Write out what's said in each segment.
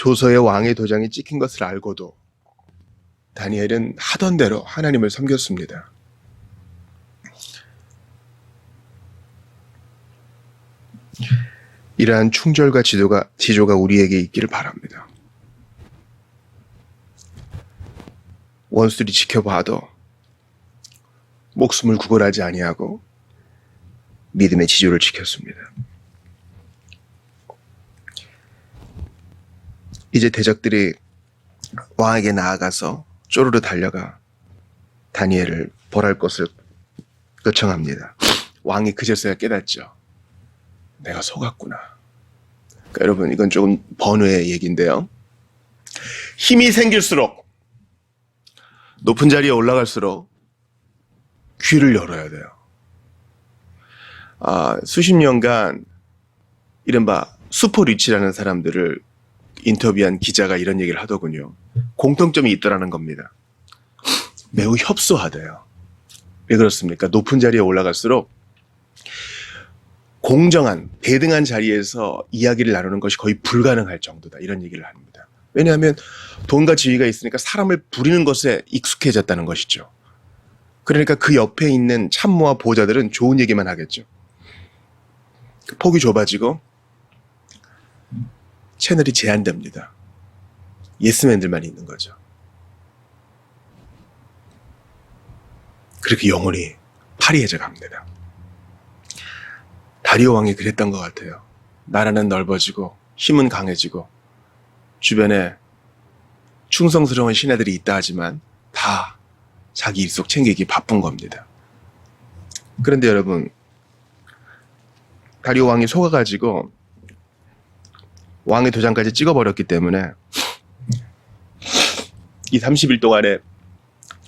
조서의 왕의 도장이 찍힌 것을 알고도 다니엘은 하던 대로 하나님을 섬겼습니다. 이러한 충절과 지조가 우리에게 있기를 바랍니다. 원수들이 지켜봐도 목숨을 구걸하지 아니하고 믿음의 지조를 지켰습니다. 이제 대적들이 왕에게 나아가서 쪼르르 달려가 다니엘을 벌할 것을 요청합니다. 왕이 그제서야 깨닫죠. 내가 속았구나. 그러니까 여러분, 이건 조금 번외의 얘기인데요. 힘이 생길수록, 높은 자리에 올라갈수록 귀를 열어야 돼요. 수십 년간 이른바 슈퍼리치라는 사람들을 인터뷰한 기자가 이런 얘기를 하더군요. 공통점이 있더라는 겁니다. 매우 협소하대요. 왜 그렇습니까? 높은 자리에 올라갈수록 공정한, 대등한 자리에서 이야기를 나누는 것이 거의 불가능할 정도다. 이런 얘기를 합니다. 왜냐하면 돈과 지위가 있으니까 사람을 부리는 것에 익숙해졌다는 것이죠. 그러니까 그 옆에 있는 참모와 보좌들은 좋은 얘기만 하겠죠. 폭이 좁아지고 채널이 제한됩니다. 예스맨들만 있는 거죠. 그렇게 영혼이 파리해져 갑니다. 다리오 왕이 그랬던 것 같아요. 나라는 넓어지고 힘은 강해지고 주변에 충성스러운 신하들이 있다 하지만 다 자기 일속 챙기기 바쁜 겁니다. 그런데 여러분, 다리오 왕이 속아가지고 왕의 도장까지 찍어버렸기 때문에 이 30일 동안에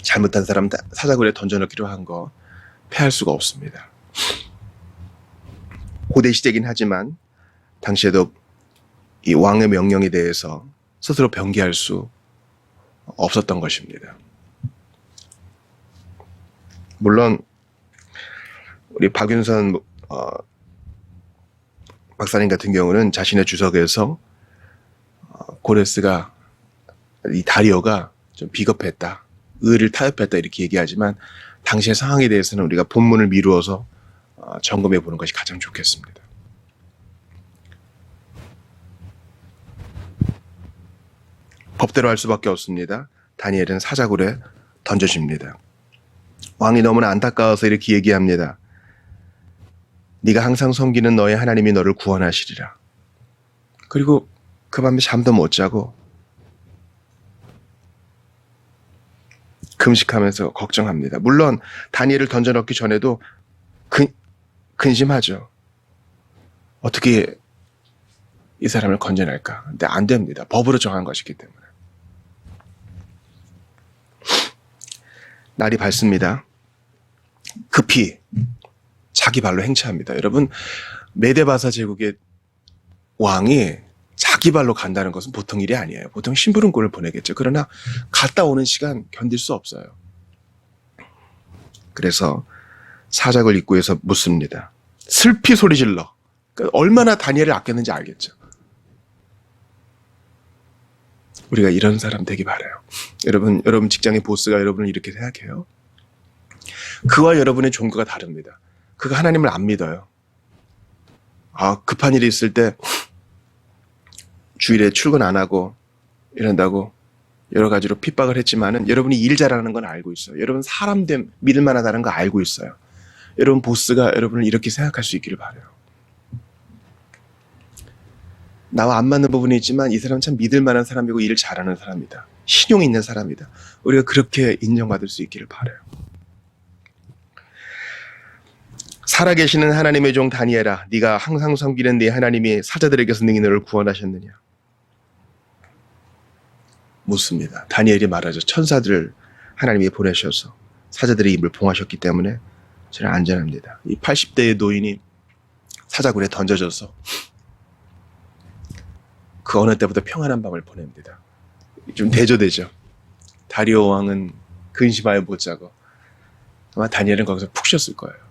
잘못한 사람 사자굴에 던져넣기로 한 거 패할 수가 없습니다. 고대 시대긴 하지만 당시에도 이 왕의 명령에 대해서 스스로 변기할 수 없었던 것입니다. 물론 우리 박윤선 박사님 같은 경우는 자신의 주석에서 고레스가, 이 다리오가 좀 비겁했다, 의를 타협했다 이렇게 얘기하지만 당시의 상황에 대해서는 우리가 본문을 미루어서 점검해 보는 것이 가장 좋겠습니다. 법대로 할 수밖에 없습니다. 다니엘은 사자굴에 던져집니다. 왕이 너무나 안타까워서 이렇게 얘기합니다. 네가 항상 섬기는 너의 하나님이 너를 구원하시리라. 그리고 그 밤에 잠도 못 자고 금식하면서 걱정합니다. 물론 다니엘을 던져넣기 전에도 근심하죠. 어떻게 이 사람을 건져낼까? 근데 안 됩니다. 법으로 정한 것이기 때문에. 날이 밝습니다. 급히 자기 발로 행차합니다. 여러분, 메데바사 제국의 왕이 자기 발로 간다는 것은 보통 일이 아니에요. 보통 심부름꾼을 보내겠죠. 그러나 갔다 오는 시간 견딜 수 없어요. 그래서 사자굴 입구에서 묻습니다. 슬피 소리질러. 그러니까 얼마나 다니엘을 아꼈는지 알겠죠. 우리가 이런 사람 되기 바라요. 여러분 직장의 보스가 여러분을 이렇게 생각해요. 그와 여러분의 종교가 다릅니다. 그가 하나님을 안 믿어요. 급한 일이 있을 때 주일에 출근 안 하고 이런다고 여러 가지로 핍박을 했지만은 여러분이 일 잘하는 건 알고 있어요. 여러분 사람됨 믿을 만하다는 거 알고 있어요. 여러분 보스가 여러분을 이렇게 생각할 수 있기를 바라요. 나와 안 맞는 부분이 있지만 이 사람은 참 믿을 만한 사람이고 일을 잘하는 사람이다. 신용이 있는 사람이다. 우리가 그렇게 인정받을 수 있기를 바라요. 살아계시는 하나님의 종 다니엘아, 네가 항상 섬기는 네 하나님이 사자들에게서 능히 너를 구원하셨느냐? 묻습니다. 다니엘이 말하죠. 천사들을 하나님이 보내셔서 사자들의 입을 봉하셨기 때문에 저는 안전합니다. 이 80대의 노인이 사자굴에 던져져서 그 어느 때보다 평안한 밤을 보냅니다. 좀 대조되죠. 다리오 왕은 근심하여 못 자고 아마 다니엘은 거기서 푹 쉬었을 거예요.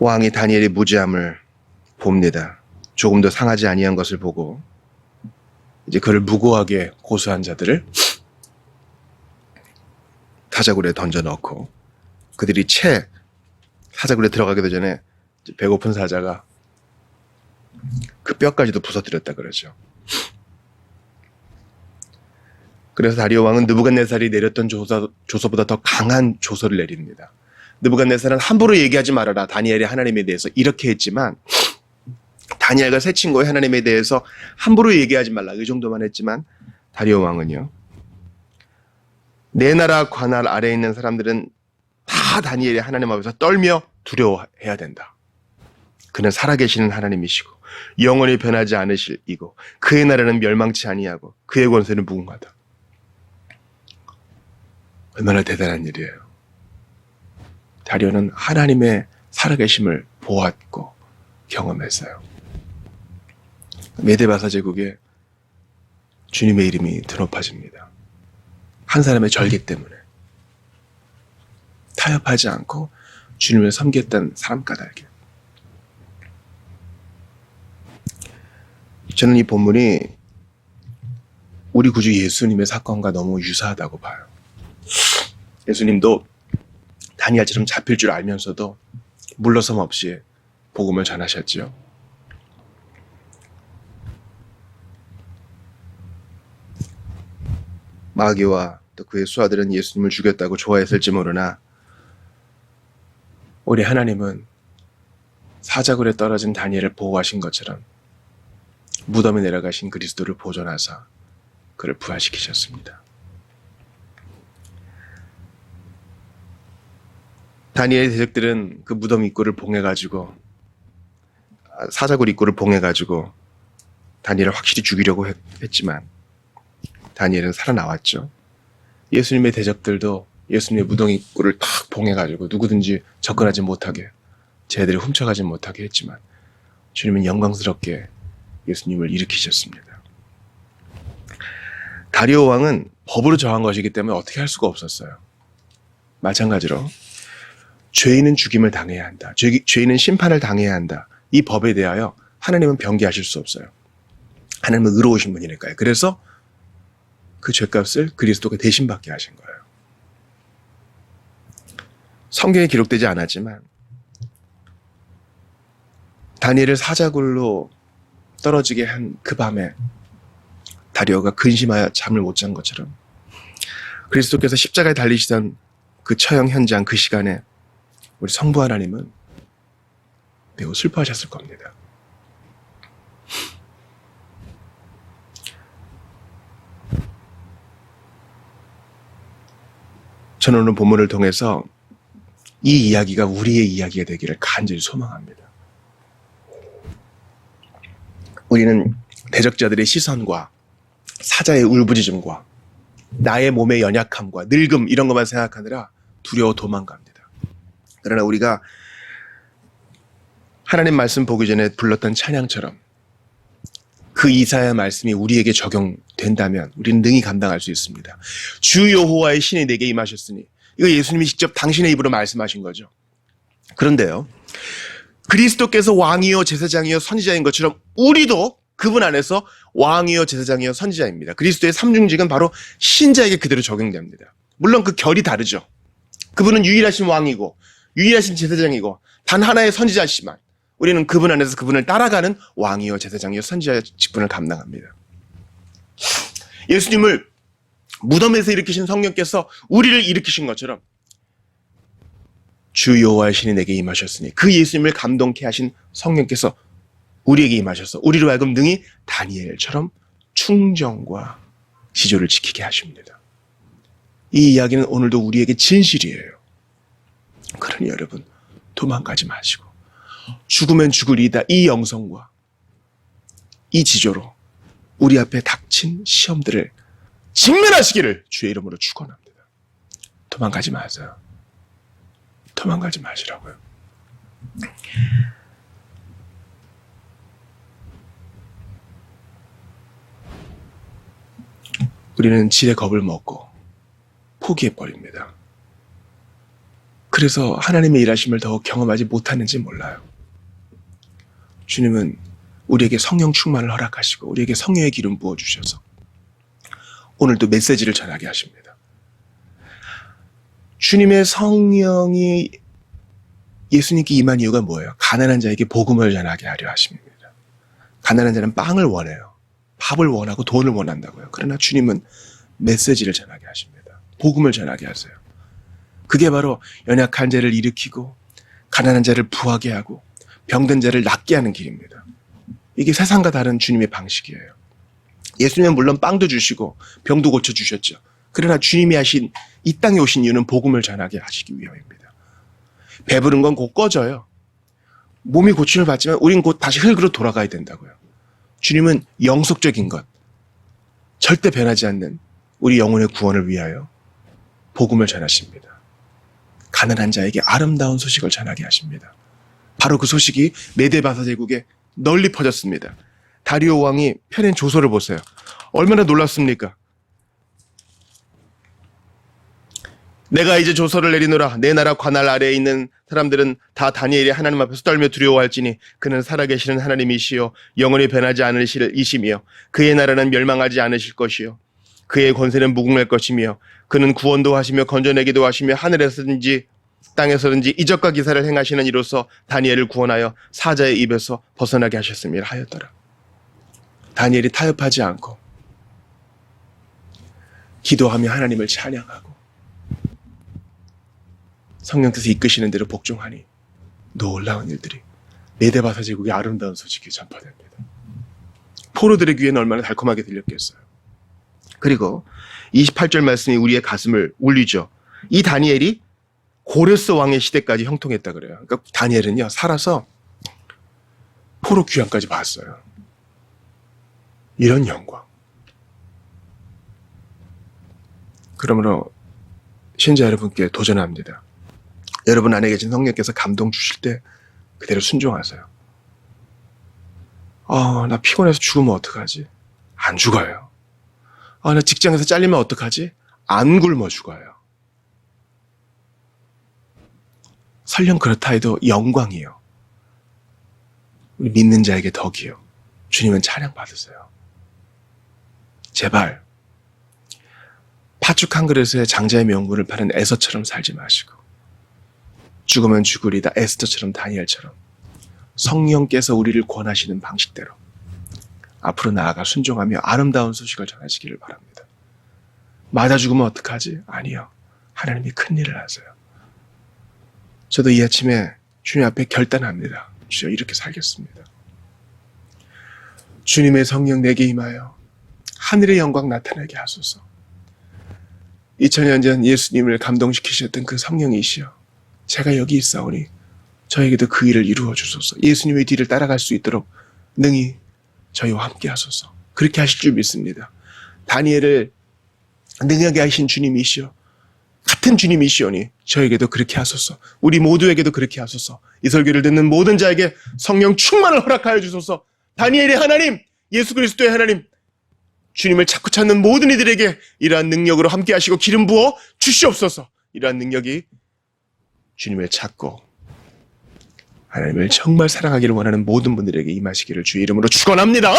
왕이 다니엘의 무지함을 봅니다. 조금 더 상하지 아니한 것을 보고 이제 그를 무고하게 고소한 자들을 사자굴에 던져 넣고 그들이 채 사자굴에 들어가기도 전에 배고픈 사자가 그 뼈까지도 부서뜨렸다 그러죠. 그래서 다리오 왕은 느부갓네살이 내렸던 조서보다 더 강한 조서를 내립니다. 느부갓네살은 함부로 얘기하지 말아라. 다니엘의 하나님에 대해서 이렇게 했지만 다니엘과 세 친구의 하나님에 대해서 함부로 얘기하지 말라. 이 정도만 했지만 다리오 왕은요. 내 나라 관할 아래에 있는 사람들은 다 다니엘의 하나님 앞에서 떨며 두려워해야 된다. 그는 살아계시는 하나님이시고 영원히 변하지 않으실 이고 그의 나라는 멸망치 아니하고 그의 권세는 무궁하다. 얼마나 대단한 일이에요. 다리오는 하나님의 살아계심을 보았고 경험했어요. 메데바사 제국에 주님의 이름이 드높아집니다. 한 사람의 절개 때문에 타협하지 않고 주님을 섬겼던 사람 까닭에. 저는 이 본문이 우리 구주 예수님의 사건과 너무 유사하다고 봐요. 예수님도 다니엘처럼 잡힐 줄 알면서도 물러섬 없이 복음을 전하셨죠. 마귀와 또 그의 수하들은 예수님을 죽였다고 좋아했을지 모르나 우리 하나님은 사자굴에 떨어진 다니엘을 보호하신 것처럼 무덤에 내려가신 그리스도를 보존하사 그를 부활시키셨습니다. 다니엘의 대적들은 그 무덤 입구를 봉해가지고 사자굴 입구를 봉해가지고 다니엘을 확실히 죽이려고 했지만 다니엘은 살아나왔죠. 예수님의 대적들도 예수님의 무덤 입구를 탁 봉해가지고 누구든지 접근하지 못하게 쟤들이 훔쳐가지 못하게 했지만 주님은 영광스럽게 예수님을 일으키셨습니다. 다리오 왕은 법으로 정한 것이기 때문에 어떻게 할 수가 없었어요. 마찬가지로 죄인은 죽임을 당해야 한다. 죄인은 심판을 당해야 한다. 이 법에 대하여 하나님은 변개하실 수 없어요. 하나님은 의로우신 분이니까요. 그래서 그 죄값을 그리스도가 대신 받게 하신 거예요. 성경에 기록되지 않았지만 다니엘을 사자굴로 떨어지게 한 그 밤에 다리오가 근심하여 잠을 못 잔 것처럼 그리스도께서 십자가에 달리시던 그 처형 현장 그 시간에 우리 성부 하나님은 매우 슬퍼하셨을 겁니다. 저는 오늘 본문을 통해서 이 이야기가 우리의 이야기가 되기를 간절히 소망합니다. 우리는 대적자들의 시선과 사자의 울부짖음과 나의 몸의 연약함과 늙음 이런 것만 생각하느라 두려워 도망갑니다. 그러나 우리가 하나님 말씀 보기 전에 불렀던 찬양처럼 그 이사야 말씀이 우리에게 적용된다면 우리는 능히 감당할 수 있습니다. 주 여호와의 신이 내게 임하셨으니 이거 예수님이 직접 당신의 입으로 말씀하신 거죠. 그런데요. 그리스도께서 왕이요 제사장이요 선지자인 것처럼 우리도 그분 안에서 왕이요 제사장이요 선지자입니다. 그리스도의 삼중직은 바로 신자에게 그대로 적용됩니다. 물론 그 결이 다르죠. 그분은 유일하신 왕이고 유일하신 제사장이고 단 하나의 선지자시지만 우리는 그분 안에서 그분을 따라가는 왕이요 제사장이요 선지자의 직분을 감당합니다. 예수님을 무덤에서 일으키신 성령께서 우리를 일으키신 것처럼 주 여호와의 신이 내게 임하셨으니 그 예수님을 감동케 하신 성령께서 우리에게 임하셔서 우리로 하여금 능히 다니엘처럼 충정과 지조를 지키게 하십니다. 이 이야기는 오늘도 우리에게 진실이에요. 그러니 여러분 도망가지 마시고 죽으면 죽으리이다 이 영성과 이 지조로 우리 앞에 닥친 시험들을 직면하시기를 주의 이름으로 축원합니다. 도망가지 마세요. 도망가지 마시라고요. 우리는 질의 겁을 먹고 포기해버립니다. 그래서 하나님의 일하심을 더욱 경험하지 못하는지 몰라요. 주님은 우리에게 성령 충만을 허락하시고 우리에게 성령의 기름 부어주셔서 오늘도 메시지를 전하게 하십니다. 주님의 성령이 예수님께 임한 이유가 뭐예요? 가난한 자에게 복음을 전하게 하려 하십니다. 가난한 자는 빵을 원해요. 밥을 원하고 돈을 원한다고요. 그러나 주님은 메시지를 전하게 하십니다. 복음을 전하게 하세요. 그게 바로 연약한 자를 일으키고 가난한 자를 부하게 하고 병든 자를 낫게 하는 길입니다. 이게 세상과 다른 주님의 방식이에요. 예수님은 물론 빵도 주시고 병도 고쳐주셨죠. 그러나 주님이 하신 이 땅에 오신 이유는 복음을 전하게 하시기 위함입니다. 배부른 건 곧 꺼져요. 몸이 고침을 받지만 우린 곧 다시 흙으로 돌아가야 된다고요. 주님은 영속적인 것, 절대 변하지 않는 우리 영혼의 구원을 위하여 복음을 전하십니다. 가난한 자에게 아름다운 소식을 전하게 하십니다. 바로 그 소식이 메데바사 제국에 널리 퍼졌습니다. 다리오 왕이 펴낸 조서를 보세요. 얼마나 놀랍습니까? 내가 이제 조서를 내리노라. 내 나라 관할 아래에 있는 사람들은 다 다니엘이 하나님 앞에서 떨며 두려워할지니 그는 살아계시는 하나님이시요 영원히 변하지 않으실 이시며 그의 나라는 멸망하지 않으실 것이요 그의 권세는 무궁할 것이며 그는 구원도 하시며 건져내기도 하시며 하늘에서든지 땅에서든지 이적과 기사를 행하시는 이로써 다니엘을 구원하여 사자의 입에서 벗어나게 하셨습니다 하였더라. 다니엘이 타협하지 않고 기도하며 하나님을 찬양하고 성령께서 이끄시는 대로 복종하니 놀라운 일들이 메데바사 제국의 아름다운 소식이 전파됩니다. 포로들의 귀에는 얼마나 달콤하게 들렸겠어요. 그리고 28절 말씀이 우리의 가슴을 울리죠. 이 다니엘이 고레스 왕의 시대까지 형통했다 그래요. 그러니까 다니엘은요 살아서 포로 귀환까지 봤어요. 이런 영광. 그러므로 신자 여러분께 도전합니다. 여러분 안에 계신 성령께서 감동 주실 때 그대로 순종하세요. 나 피곤해서 죽으면 어떡하지? 안 죽어요. 나 직장에서 잘리면 어떡하지? 안 굶어 죽어요. 설령 그렇다 해도 영광이요. 우리 믿는 자에게 덕이요. 주님은 찬양 받으세요. 제발 팥죽 한 그릇에 장자의 명분을 파는 에서처럼 살지 마시고 죽으면 죽으리다 에스더처럼 다니엘처럼 성령께서 우리를 권하시는 방식대로 앞으로 나아가 순종하며 아름다운 소식을 전하시기를 바랍니다. 맞아 죽으면 어떡하지? 아니요. 하나님이 큰 일을 하세요. 저도 이 아침에 주님 앞에 결단합니다. 주여 이렇게 살겠습니다. 주님의 성령 내게 임하여 하늘의 영광 나타나게 하소서. 2000년 전 예수님을 감동시키셨던 그 성령이시여 제가 여기 있사오니 저에게도 그 일을 이루어 주소서. 예수님의 뒤를 따라갈 수 있도록 능히 저희와 함께 하소서. 그렇게 하실 줄 믿습니다. 다니엘을 능하게 하신 주님이시여 같은 주님이시오니 저에게도 그렇게 하소서. 우리 모두에게도 그렇게 하소서. 이 설교를 듣는 모든 자에게 성령 충만을 허락하여 주소서. 다니엘의 하나님, 예수 그리스도의 하나님, 주님을 자꾸 찾는 모든 이들에게 이러한 능력으로 함께 하시고 기름 부어 주시옵소서. 이러한 능력이 주님을 찾고 하나님을 정말 사랑하기를 원하는 모든 분들에게 임하시기를 주의 이름으로 축원합니다.